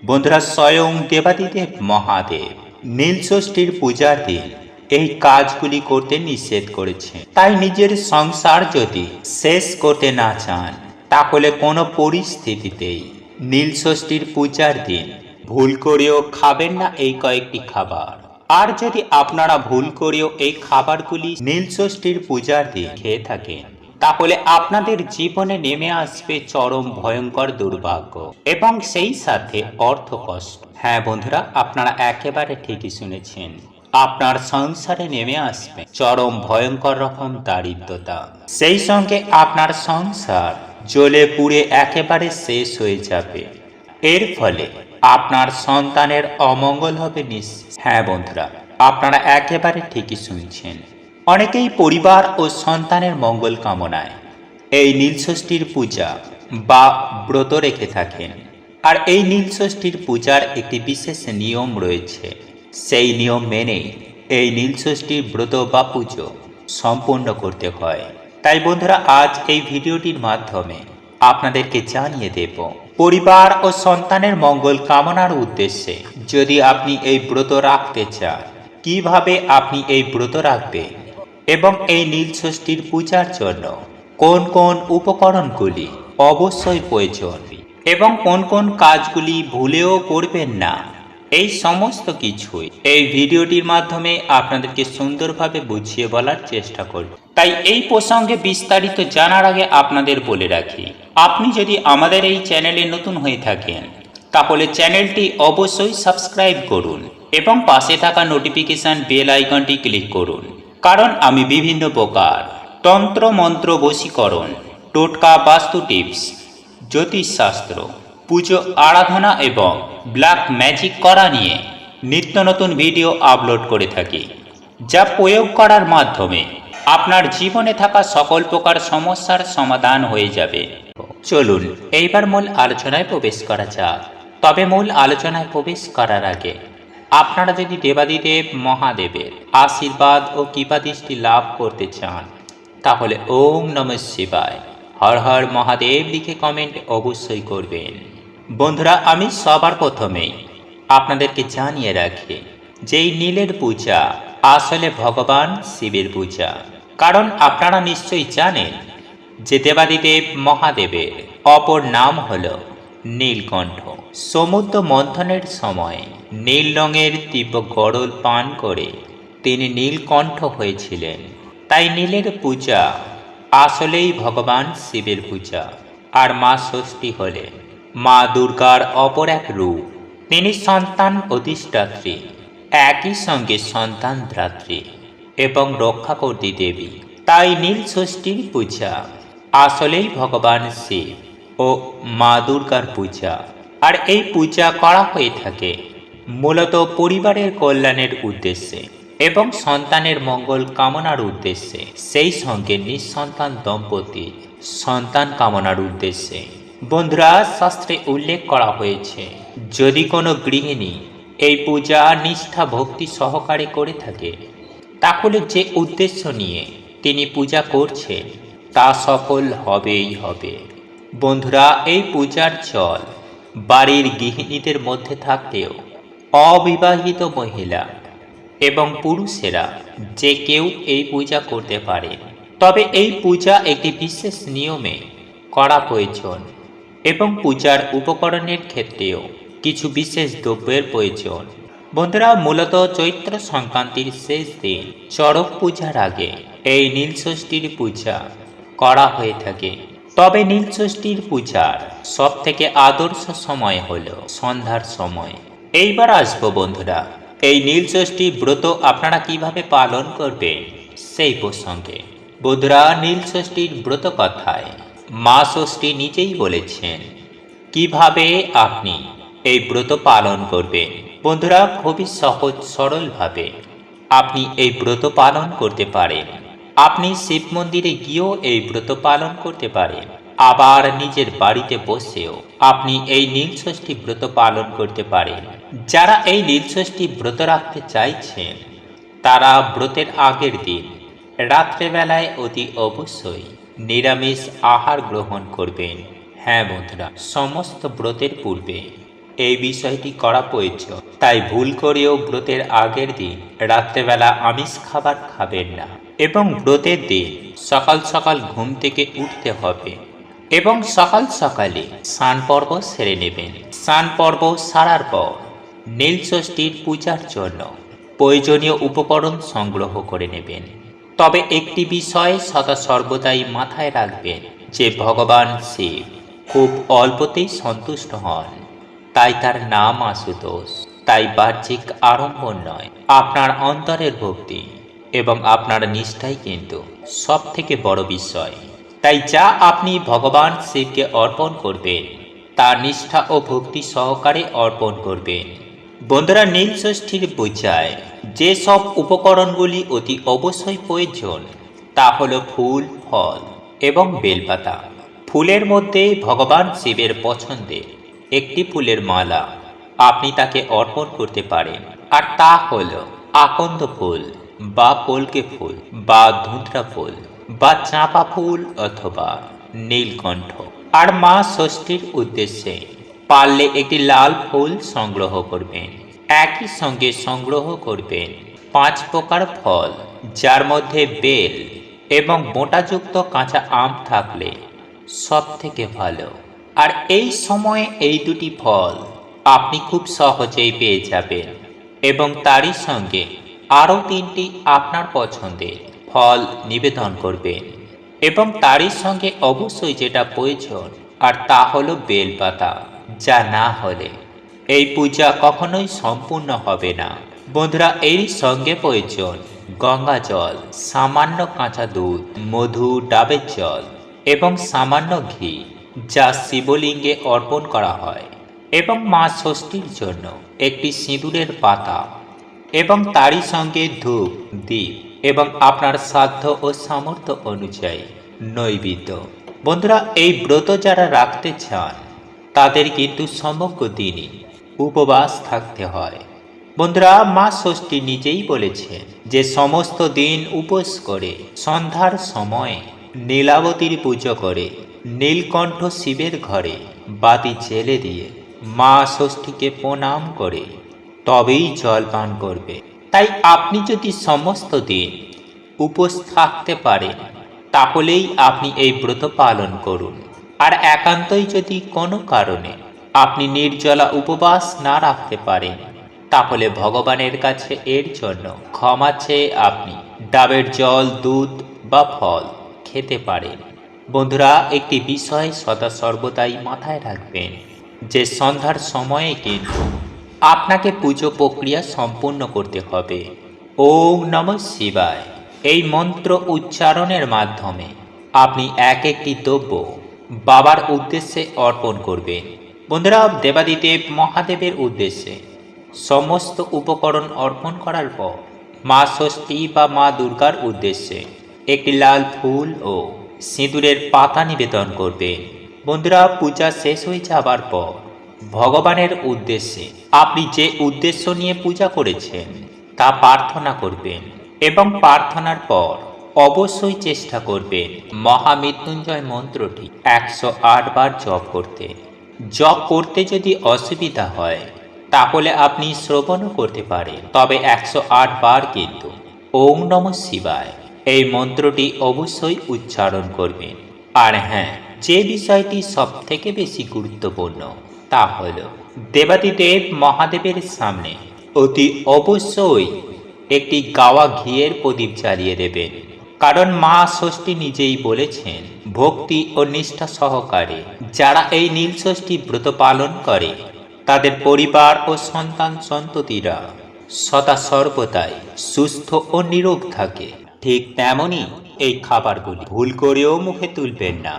বন্ধুরা, স্বয়ং দেবাদিদেব মহাদেব নীলষষ্ঠীর পূজার দিন এই কাজগুলি করতে নিষেধ করেছে। তাই নিজের সংসার যদি শেষ করতে না চান, তাহলে কোনো পরিস্থিতিতেই নীলষষ্ঠীর পূজার দিন ভুল করেও খাবেন না এই কয়েকটি খাবার। আর যদি আপনারা ভুল করেও এই খাবারগুলি নীলষষ্ঠীর পূজার দিন খেয়ে থাকেন, তাহলে আপনাদের জীবনে নেমে আসবে চরম ভয়ঙ্কর দুর্ভাগ্য এবং সেই সাথে অর্থ কষ্ট। হ্যাঁ বন্ধুরা, আপনারা একেবারে ঠিকই শুনেছেন। আপনার সংসারে নেমে আসবে চরম ভয়ঙ্কর রকম দারিদ্রতা। সেই সঙ্গে আপনার সংসার জ্বলে পুড়ে একেবারে শেষ হয়ে যাবে। এর ফলে আপনার সন্তানের অমঙ্গল হবে নিশ্চিত। হ্যাঁ বন্ধুরা, আপনারা একেবারে ঠিকই শুনছেন। অনেকেই পরিবার ও সন্তানের মঙ্গল কামনায় এই নীলষষ্ঠীর পূজা বা ব্রত রেখে থাকেন। আর এই নীলষষ্ঠীর পূজার একটি বিশেষ নিয়ম রয়েছে। সেই নিয়ম মেনেই এই নীলষষ্ঠীর ব্রত বা পুজো সম্পূর্ণ করতে হয়। তাই বন্ধুরা, আজ এই ভিডিওটির মাধ্যমে আপনাদেরকে জানিয়ে দেব, পরিবার ও সন্তানের মঙ্গল কামনার উদ্দেশ্যে যদি আপনি এই ব্রত রাখতে চান, কিভাবে আপনি এই ব্রত রাখবেন এবং এই নীলষষ্ঠীর পূজার জন্য কোন কোন উপকরণগুলি অবশ্যই প্রয়োজন এবং কোন কোন কাজগুলি ভুলেও করবেন না, এই সমস্ত কিছুই এই ভিডিওটির মাধ্যমে আপনাদেরকে সুন্দরভাবে বুঝিয়ে বলার চেষ্টা করব। তাই এই প্রসঙ্গে বিস্তারিত জানার আগে আপনাদের বলে রাখি, আপনি যদি আমাদের এই চ্যানেলে নতুন হয়ে থাকেন, তাহলে চ্যানেলটি অবশ্যই সাবস্ক্রাইব করুন এবং পাশে থাকা নোটিফিকেশন বেল আইকনটি ক্লিক করুন। কারণ আমি বিভিন্ন প্রকার তন্ত্র মন্ত্র বশীকরণ, টোটকা, বাস্তু টিপস, জ্যোতিষশাস্ত্র, পুজো আরাধনা এবং ব্ল্যাক ম্যাজিক করা নিয়ে নিত্য নতুন ভিডিও আপলোড করে থাকি, যা প্রয়োগ করার মাধ্যমে আপনার জীবনে থাকা সকল প্রকার সমস্যার সমাধান হয়ে যাবে। চলুন এইবার মূল আলোচনায় প্রবেশ করা যাক। তবে মূল আলোচনায় প্রবেশ করার আগে আপনারা যদি দেবাদিদেব মহাদেবের আশীর্বাদ ও কৃপাদৃষ্টি লাভ করতে চান, তাহলে ওম নমঃ শিবায়, হর হর মহাদেব লিখে কমেন্ট অবশ্যই করবেন। বন্ধুরা, আমি সবার প্রথমেই আপনাদেরকে জানিয়ে রাখি যে এই নীলের পূজা আসলে ভগবান শিবের পূজা। কারণ আপনারা নিশ্চয়ই জানেন যে দেবাদিদেব মহাদেবের অপর নাম হল নীলকণ্ঠ। সমুদ্র মন্থনের সময় নীল রঙের তীব্র গরল পান করে তিনি নীলকণ্ঠ হয়েছিলেন। তাই নীলের পূজা আসলেই ভগবান শিবের পূজা। আর মা ষষ্ঠী হলেন মা দুর্গার অপর এক রূপ। তিনি সন্তান অধিষ্ঠাত্রী, একই সঙ্গে সন্তান ধাত্রী এবং রক্ষাকর্ত্রী দেবী। তাই নীল ষষ্ঠীর পূজা আসলেই ভগবান শিব ও মা দুর্গার পূজা। আর এই পূজা করা হয়ে থাকে মূলত পরিবারের কল্যাণের উদ্দেশ্যে এবং সন্তানের মঙ্গল কামনার উদ্দেশ্যে, সেই সঙ্গে নিঃসন্তান দম্পতির সন্তান কামনার উদ্দেশ্যে। বন্ধুরা, শাস্ত্রে উল্লেখ করা হয়েছে, যদি কোনো গৃহিণী এই পূজা নিষ্ঠা ভক্তি সহকারে করে থাকে, তাহলে যে উদ্দেশ্য নিয়ে তিনি পূজা করছেন তা সফল হবেই হবে। বন্ধুরা, এই পূজার চল বাড়ির গৃহিণীদের মধ্যে থাকলেও অবিবাহিত মহিলা এবং পুরুষেরা যে কেউ এই পূজা করতে পারে। তবে এই পূজা একটি বিশেষ নিয়মে করা প্রয়োজন এবং পূজার উপকরণের ক্ষেত্রেও কিছু বিশেষ দ্রব্যের প্রয়োজন। বন্ধুরা, মূলত চৈত্র সংক্রান্তির শেষ দিন চড়ক পূজার আগে এই নীলষষ্ঠীর পূজা করা হয়ে থাকে। তবে নীলষষ্ঠীর পূজার সব থেকে আদর্শ সময় হল সন্ধ্যার সময়। এইবার আসবো বন্ধুরা এই নীলষষ্ঠী ব্রত আপনারা কিভাবে পালন করবেন সেই প্রসঙ্গে। বন্ধুরা, নীলষষ্ঠীর ব্রত কথায় মা ষষ্ঠী নিজেই বলেছেন কিভাবে আপনি এই ব্রত পালন করবেন। বন্ধুরা, খুবই সহজ সরলভাবে আপনি এই ব্রত পালন করতে পারেন। আপনি শিব মন্দিরে গিয়েও এই ব্রত পালন করতে পারেন, আবার নিজের বাড়িতে বসেও আপনি এই নীলষষ্ঠী ব্রত পালন করতে পারেন। যারা এই নীলষষ্ঠী ব্রত রাখতে চাইছেন, তারা ব্রতের আগের দিন রাত্রেবেলায় অতি অবশ্যই নিরামিষ আহার গ্রহণ করবেন। হ্যাঁ বন্ধুরা, সমস্ত ব্রতের পূর্বে এই বিষয়টি করা প্রয়োজন। তাই ভুল করেও ব্রতের আগের দিন রাত্রেবেলা আমিষ খাবার খাবেন না এবং ব্রতের দিন সকাল সকাল ঘুম থেকে উঠতে হবে এবং সকাল সকালে স্নান পর্ব সেরে নেবেন। স্নান পর্ব সারার পর নীল ষষ্ঠীর পূজার জন্য প্রয়োজনীয় উপকরণ সংগ্রহ করে নেবেন। তবে একটি বিষয় সদা সর্বদাই মাথায় রাখবেন যে ভগবান শিব খুব অল্পতেই সন্তুষ্ট হন, তাই তার নাম আশুতোষ। তাই বাহ্যিক আড়ম্বর নয়, আপনার অন্তরের ভক্তি এবং আপনার নিষ্ঠাই কিন্তু সব থেকে বড় বিষয়। তাই যা আপনি ভগবান শিবকে অর্পণ করবেন তা নিষ্ঠা ও ভক্তি সহকারে অর্পণ করবেন। বন্ধুরা, নীল ষষ্ঠীর পূজায় যেসব উপকরণগুলি অতি অবশ্যই প্রয়োজন তা হলো ফুল, ফল এবং বেলপাতা। ফুলের মধ্যে ভগবান শিবের পছন্দের একটি ফুলের মালা আপনি তাকে অর্পণ করতে পারেন, আর তা হল আকন্দ ফুল বা কলকে ফুল বা ধুতরা ফুল বা চাঁপা ফুল অথবা নীলকণ্ঠ। আর মা ষষ্ঠীর উদ্দেশ্যে পারলে একটি লাল ফুল সংগ্রহ করবেন। একই সঙ্গে সংগ্রহ করবেন 5 প্রকার ফল, যার মধ্যে বেল এবং বোঁটাযুক্ত কাঁচা আম থাকলে সব থেকে ভালো। আর এই সময়ে এই দুটি ফল আপনি খুব সহজেই পেয়ে যাবেন এবং তারই সঙ্গে আরও 3টি আপনার পছন্দের ফল নিবেদন করবেন এবং তারই সঙ্গে অবশ্যই যেটা প্রয়োজন আর তা হলো বেলপাতা, যা না হলে এই পূজা কখনোই সম্পূর্ণ হবে না। বন্ধুরা, এর সঙ্গে প্রয়োজন গঙ্গা জল, সামান্য কাঁচা দুধ, মধু, ডাবের জল এবং সামান্য ঘি, যা শিবলিঙ্গে অর্পণ করা হয়, এবং মা ষষ্ঠীর জন্য একটি সিঁদুরের পাতা এবং তারই সঙ্গে ধূপ, দীপ এবং আপনার সাধ্য ও সামর্থ্য অনুযায়ী নৈবেদ্য। বন্ধুরা, এই ব্রত যারা রাখতে চান তাদের কিন্তু সমগ্র দিনই উপবাস থাকতে হয়। বন্ধুরা, মা ষষ্ঠী নিজেই বলেছেন যে সমস্ত দিন উপোস করে সন্ধ্যার সময়ে নীলাবতীর পুজো করে নীলকণ্ঠ শিবের ঘরে বাতি জেলে দিয়ে মা ষষ্ঠীকে প্রণাম করে তবেই জল পান করবে। তাই আপনি যদি সমস্ত দিন উপোস থাকতে পারেন তাহলেই আপনি এই ব্রত পালন করুন। আর একান্তই যদি কোনো কারণে আপনি নির্জলা উপবাস না রাখতে পারেন তাহলে ভগবানের কাছে এর জন্য ক্ষমা চেয়ে আপনি ডাবের জল, দুধ বা ফল খেতে পারেন। বন্ধুরা, একটি বিষয় সদা সর্বদাই মাথায় রাখবেন যে সন্ধ্যার সময়ে কিন্তু আপনাকে পুজো প্রক্রিয়া সম্পূর্ণ করতে হবে। ওম নমঃ শিবায় এই মন্ত্র উচ্চারণের মাধ্যমে আপনি এক একটি দ্রব্য বাবার উদ্দেশ্যে অর্পণ করবেন। বন্ধুরা, দেবাদিদেব মহাদেবের উদ্দেশ্যে সমস্ত উপকরণ অর্পণ করার পর মা ষষ্ঠী বা মা দুর্গার উদ্দেশ্যে একটি লাল ফুল ও সিঁদুরের পাতা নিবেদন করবেন। বন্ধুরা, পূজা শেষ হয়ে যাবার পর ভগবানের উদ্দেশ্যে আপনি যে উদ্দেশ্য নিয়ে পূজা করেছেন তা প্রার্থনা করবেন এবং প্রার্থনার পর অবশ্যই চেষ্টা করবেন মহামৃত্যুঞ্জয় মন্ত্রটি 108 বার জপ করতে। জপ করতে যদি অসুবিধা হয় তাহলে আপনি শ্রবণও করতে পারেন, তবে 108 বার কিন্তু ওম নমঃ শিবায় এই মন্ত্রটি অবশ্যই উচ্চারণ করবেন। আর হ্যাঁ, যে বিষয়টি সব থেকে বেশি গুরুত্বপূর্ণ তা হল দেবাদিদেব মহাদেবের সামনে অতি অবশ্যই একটি গাওয়া ঘিয়ের প্রদীপ জ্বালিয়ে দেবেন। কারণ মা ষষ্ঠী নিজেই বলেছেন ভক্তি ও নিষ্ঠা সহকারে যারা এই নীল ষষ্ঠী ব্রত পালন করে তাদের পরিবার ও সন্তান সন্ততিরা সদা সর্বদাই সুস্থ ও নিরোগ থাকে। ঠিক তেমনই এই খাবারগুলি ভুল করেও মুখে তুলবেন না,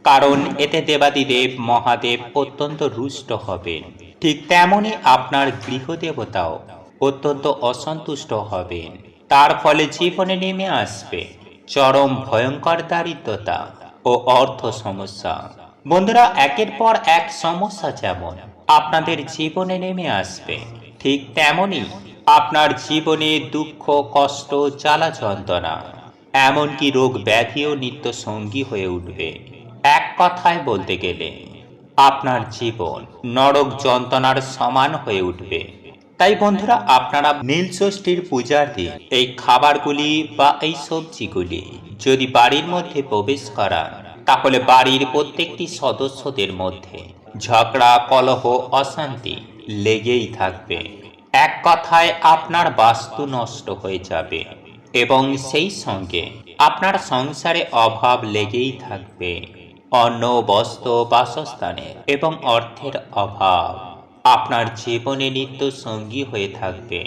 কারণ এতে দেবাদিদেব মহাদেব অত্যন্ত রুষ্ট হবেন। ঠিক তেমনই আপনার গৃহদেবতাও অত্যন্ত অসন্তুষ্ট হবেন। তার ফলে জীবনে নেমে আসবে চরম ভয়ঙ্কর দারিদ্রতা ও অর্থ সমস্যা। বন্ধুরা, একের পর এক সমস্যা যেমন আপনাদের জীবনে নেমে আসবে, ঠিক তেমনই আপনার জীবনে দুঃখ, কষ্ট, জ্বালা যন্ত্রণা এমনকি রোগ ব্যাধিও নিত্য সঙ্গী হয়ে উঠবে। এক কথায় বলতে গেলে আপনার জীবন নরক যন্ত্রণার সমান হয়ে উঠবে। তাই বন্ধুরা, আপনারা নীল ষষ্ঠীর পূজার দিন এই খাবারগুলি বা এই সবজিগুলি যদি বাড়ির মধ্যে প্রবেশ করান, তাহলে বাড়ির প্রত্যেকটি সদস্যদের মধ্যে ঝগড়া, কলহ, অশান্তি লেগেই থাকবে। এক কথায় আপনার বাস্তু নষ্ট হয়ে যাবে এবং সেই সঙ্গে আপনার সংসারে অভাব লেগেই থাকবে। অন্ন, বস্ত্র, বাসস্থানের এবং অর্থের অভাব আপনার জীবনে নিত্য সঙ্গী হয়ে থাকবে।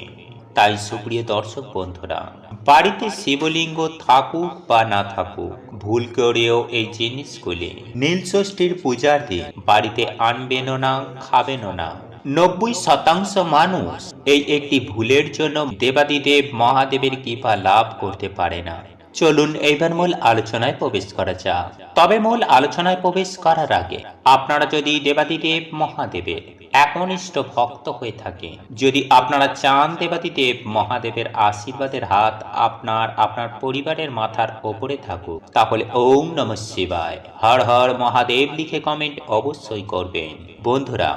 তাই সুপ্রিয় দর্শক বন্ধুরা, বাড়িতে শিবলিঙ্গ থাকুক বা না থাকুক, ভুল করেও এই জিনিসগুলি নীল ষষ্ঠীর পূজার দিন বাড়িতে আনবেনও না, খাবেনও না। 90% মানুষ এই একটি ভুলের জন্য দেবাদিদেব মহাদেবের কৃপা লাভ করতে পারে না। চলুন এইবার মূল আলোচনায় প্রবেশ করা যাক। তবে মূল আলোচনায় প্রবেশ করার আগে আপনারা যদি দেবাদিদেব মহাদেবের একনিষ্ঠ ভক্ত হয়ে থাকে, যদি আপনারা চান দেবাদিদেব মহাদেবের আশীর্বাদের হাত আপনার পরিবারের মাথার ওপরে থাকুক, তাহলে ওম নমঃ শিবায়, হর হর মহাদেব লিখে কমেন্ট অবশ্যই করবেন। বন্ধুরা,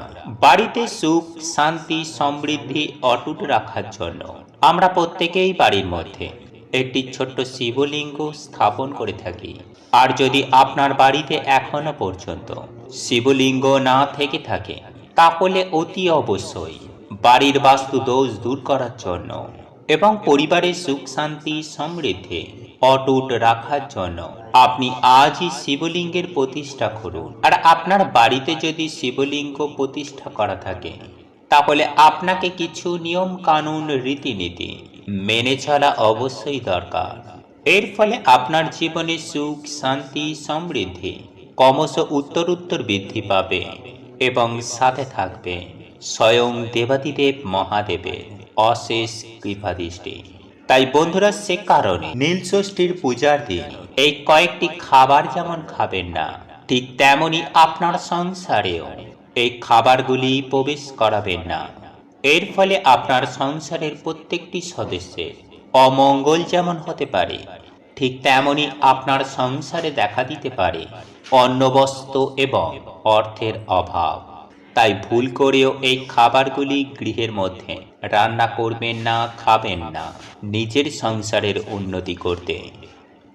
বাড়িতে সুখ, শান্তি, সমৃদ্ধি অটুট রাখার জন্য আমরা প্রত্যেকেই বাড়ির মধ্যে একটি ছোট্ট শিবলিঙ্গ স্থাপন করে থাকি। আর যদি আপনার বাড়িতে এখনো পর্যন্ত শিবলিঙ্গ না থেকে থাকে, তাহলে অতি অবশ্যই বাড়ির বাস্তু দোষ দূর করার জন্য এবং পরিবারের সুখ, শান্তি, সমৃদ্ধি অটুট রাখার জন্য আপনি আজই শিবলিঙ্গের প্রতিষ্ঠা করুন। আর আপনার বাড়িতে যদি শিবলিঙ্গ প্রতিষ্ঠা করা থাকে, তাহলে আপনাকে কিছু নিয়ম কানুন, রীতিনীতি মেনে চলা অবশ্যই দরকার। এর ফলে আপনার জীবনে সুখ, শান্তি, সমৃদ্ধি ক্রমশ উত্তরোত্তর বৃদ্ধি পাবে এবং সাথে থাকবে স্বয়ং দেবাদিদেব মহাদেবের অশেষ কৃপাদৃষ্টি। তাই বন্ধুরা, সে কারণে নীল ষষ্ঠীর পূজার দিন এই কয়েকটি খাবার যেমন খাবেন না, ঠিক তেমনি আপনার সংসারেও এই খাবারগুলি প্রবেশ করাবেন না। এর ফলে আপনার সংসারের প্রত্যেকটি সদস্যের অমঙ্গল যেমন হতে পারে, ঠিক তেমনি আপনার সংসারে দেখা দিতে পারে অন্ন, বস্ত্র এবং অর্থের অভাব। তাই ভুল করেও এই খাবারগুলি গৃহের মধ্যে রান্না করবেন না, খাবেন না নিজের সংসারের উন্নতি করতে।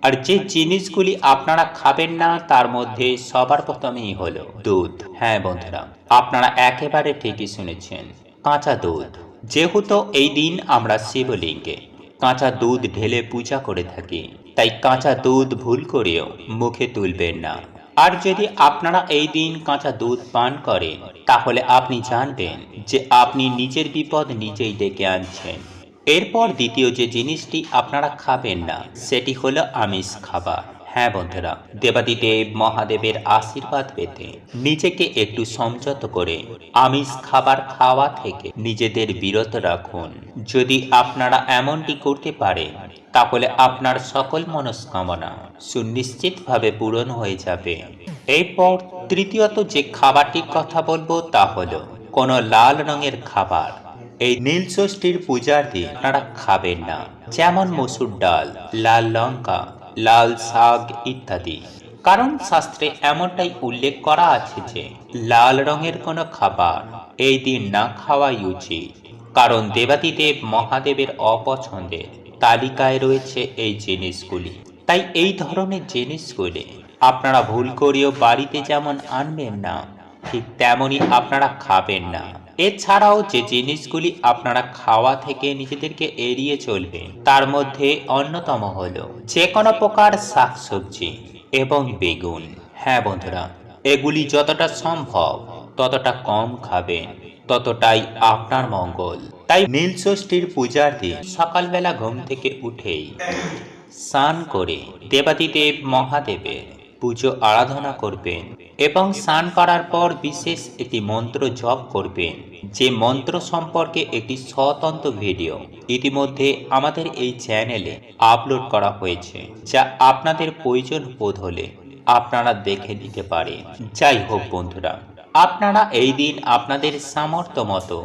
আর যে জিনিসগুলি আপনারা খাবেন না, তার মধ্যে সবার প্রথমেই হলো দুধ। হ্যাঁ বন্ধুরা, আপনারা একেবারে ঠিকই শুনেছেন, কাঁচা দুধ। যেহেতু এই দিন আমরা শিবলিঙ্গে কাঁচা দুধ ঢেলে পূজা করে থাকি, তাই কাঁচা দুধ ভুল করেও মুখে তুলবেন না। আর যদি আপনারা এই দিন কাঁচা দুধ পান করেন, তাহলে আপনি জানবেন যে আপনি নিজের বিপদ নিজেই ডেকে আনছেন। এরপর দ্বিতীয় যে জিনিসটি আপনারা খাবেন না, সেটি হলো আমিষ খাবার। হ্যাঁ বন্ধুরা, দেবাদিদেব মহাদেবের আশীর্বাদ পেতে নিজেকে একটু সংযত করে আমিষ খাবার খাওয়া থেকে নিজেদের বিরত রাখুন। যদি আপনারা এমনটি করতে পারেন, তাহলে আপনার সকল মনস্কামনা সুনিশ্চিতভাবে পূরণ হয়ে যাবে। এরপর তৃতীয়ত যে খাবারটির কথা বলবো, তা হলো কোনো লাল রঙের খাবার এই নীল ষষ্ঠীর পূজার দিন আপনারা খাবেন না, যেমন মসুর ডাল, লাল লঙ্কা, লাল শাক ইত্যাদি। কারণ শাস্ত্রে এমনটাই উল্লেখ করা আছে যে লাল রঙের কোনো খাবার এই দিন না খাওয়াই উচিত। কারণ দেবাদিদেব মহাদেবের অপছন্দের তালিকায় রয়েছে এই জিনিসগুলি। তাই এই ধরনের জিনিসগুলি আপনারা ভুল করেও বাড়িতে যেমন আনবেন না, ঠিক তেমনি আপনারা খাবেন না। এছাড়াও যে জিনিসগুলি আপনারা খাওয়া থেকে নিজেদেরকে এড়িয়ে চলবেন, তার মধ্যে অন্যতম হলো যে কোনো প্রকার শাকসবজি এবং বেগুন। হ্যাঁ বন্ধুরা, এগুলি যতটা সম্ভব ততটা কম খাবেন, ততটাই আপনার মঙ্গল। তাই নীল ষষ্ঠীর পূজার দিন সকালবেলা ঘুম থেকে উঠেই স্নান করে দেবাদিদেব মহাদেবের পুজো আরাধনা করবেন এবং স্নান করার পর বিশেষ একটি মন্ত্র জপ করবেন। যে মন্ত্র সম্পর্কে একটি স্বতন্ত্র ভিডিও ইতিমধ্যে আমাদের এই চ্যানেলে আপলোড করা হয়েছে, যা আপনাদের প্রয়োজন বোধ হলে আপনারা দেখে নিতে পারেন। যাই হোক বন্ধুরা, আপনারা এই দিন আপনাদের সামর্থ্য মতো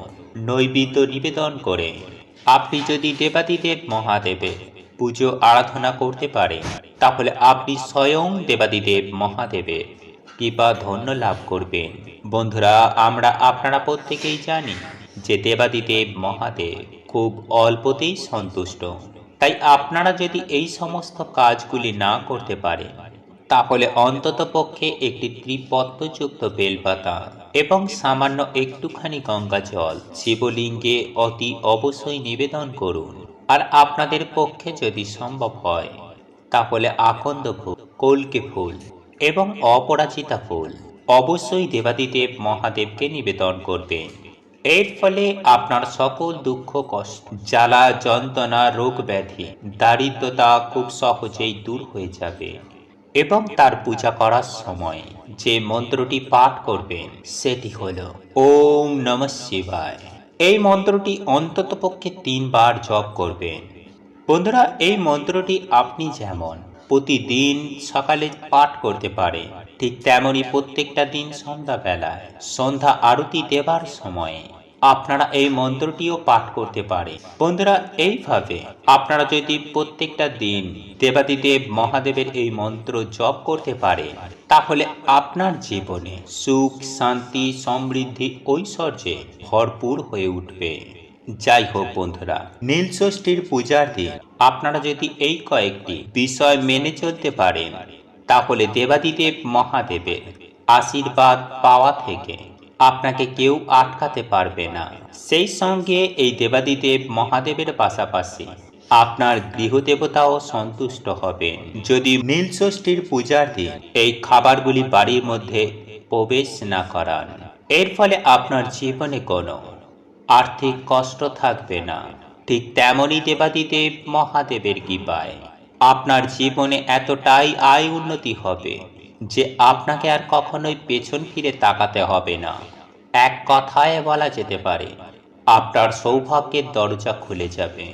নৈবেদ্য নিবেদন করে আপনি যদি দেবাদিদেব মহাদেবের পুজো আরাধনা করতে পারেন, তাহলে আপনি স্বয়ং দেবাদিদেব মহাদেবের কৃপা ধন্য লাভ করবেন। বন্ধুরা, আমরা আপনারা প্রত্যেকেই জানি যে দেবাদিদেব মহাদেব খুব অল্পতেই সন্তুষ্ট। তাই আপনারা যদি এই সমস্ত কাজগুলি না করতে পারেন, তাহলে অন্তত পক্ষে একটি ত্রিপত্রযুক্ত বেলপাতা এবং সামান্য একটুখানি গঙ্গা জল শিবলিঙ্গে অতি অবশ্যই নিবেদন করুন। আর আপনাদের পক্ষে যদি সম্ভব হয়, তাহলে আকন্দ ফুল, কল্কে ফুল এবং অপরাজিতা ফুল অবশ্যই দেবাদিদেব মহাদেবকে নিবেদন করবেন। এর ফলে আপনার সকল দুঃখ কষ্ট, জ্বালা যন্ত্রণা, রোগ ব্যাধি, দারিদ্রতা খুব সহজেই দূর হয়ে যাবে। এবং তার পূজা করার সময় যে মন্ত্রটি পাঠ করবেন সেটি হল ওম নমঃ শিবায়। এই মন্ত্রটি অন্ততপক্ষে 3 বার জপ করবেন। বন্ধুরা, এই মন্ত্রটি আপনি যেমন প্রতিদিন সকালে পাঠ করতে পারেন, ঠিক তেমনি প্রত্যেকটা দিন সন্ধ্যাবেলায় সন্ধ্যা আরতি দেবার সময়ে আপনারা এই মন্ত্রটিও পাঠ করতে পারেন। বন্ধুরা, এইভাবে আপনারা যদি প্রত্যেকটা দিন দেবাদিদেব মহাদেবের এই মন্ত্র জপ করতে পারেন, তাহলে আপনার জীবনে সুখ, শান্তি, সমৃদ্ধি, ঐশ্বর্যে ভরপুর হয়ে উঠবে। যাই হোক বন্ধুরা, নীলষষ্ঠীর পূজার দিন আপনারা যদি এই কয়েকটি বিষয় মেনে চলতে পারেন, তাহলে দেবাদিদেব মহাদেবের আশীর্বাদ পাওয়া থেকে আপনাকে কেউ আটকাতে পারবে না। সেই সঙ্গে এই দেবাদিদেব মহাদেবের পাশাপাশি আপনার গৃহদেবতাও সন্তুষ্ট হবেন যদি নীলষষ্ঠীর পূজার দিন এই খাবারগুলি বাড়ির মধ্যে প্রবেশ না করান। এর ফলে আপনার জীবনে কোনো আর্থিক কষ্ট থাকবে না। ঠিক তেমনই দেবাদিদেব মহাদেবের কৃপায় আপনার জীবনে এতটাই আয় উন্নতি হবে যে আপনাকে আর কখনোই পেছন ফিরে তাকাতে হবে না। এক কথায় বলা যেতে পারে আপনার সৌভাগ্যের দরজা খুলে যাবে।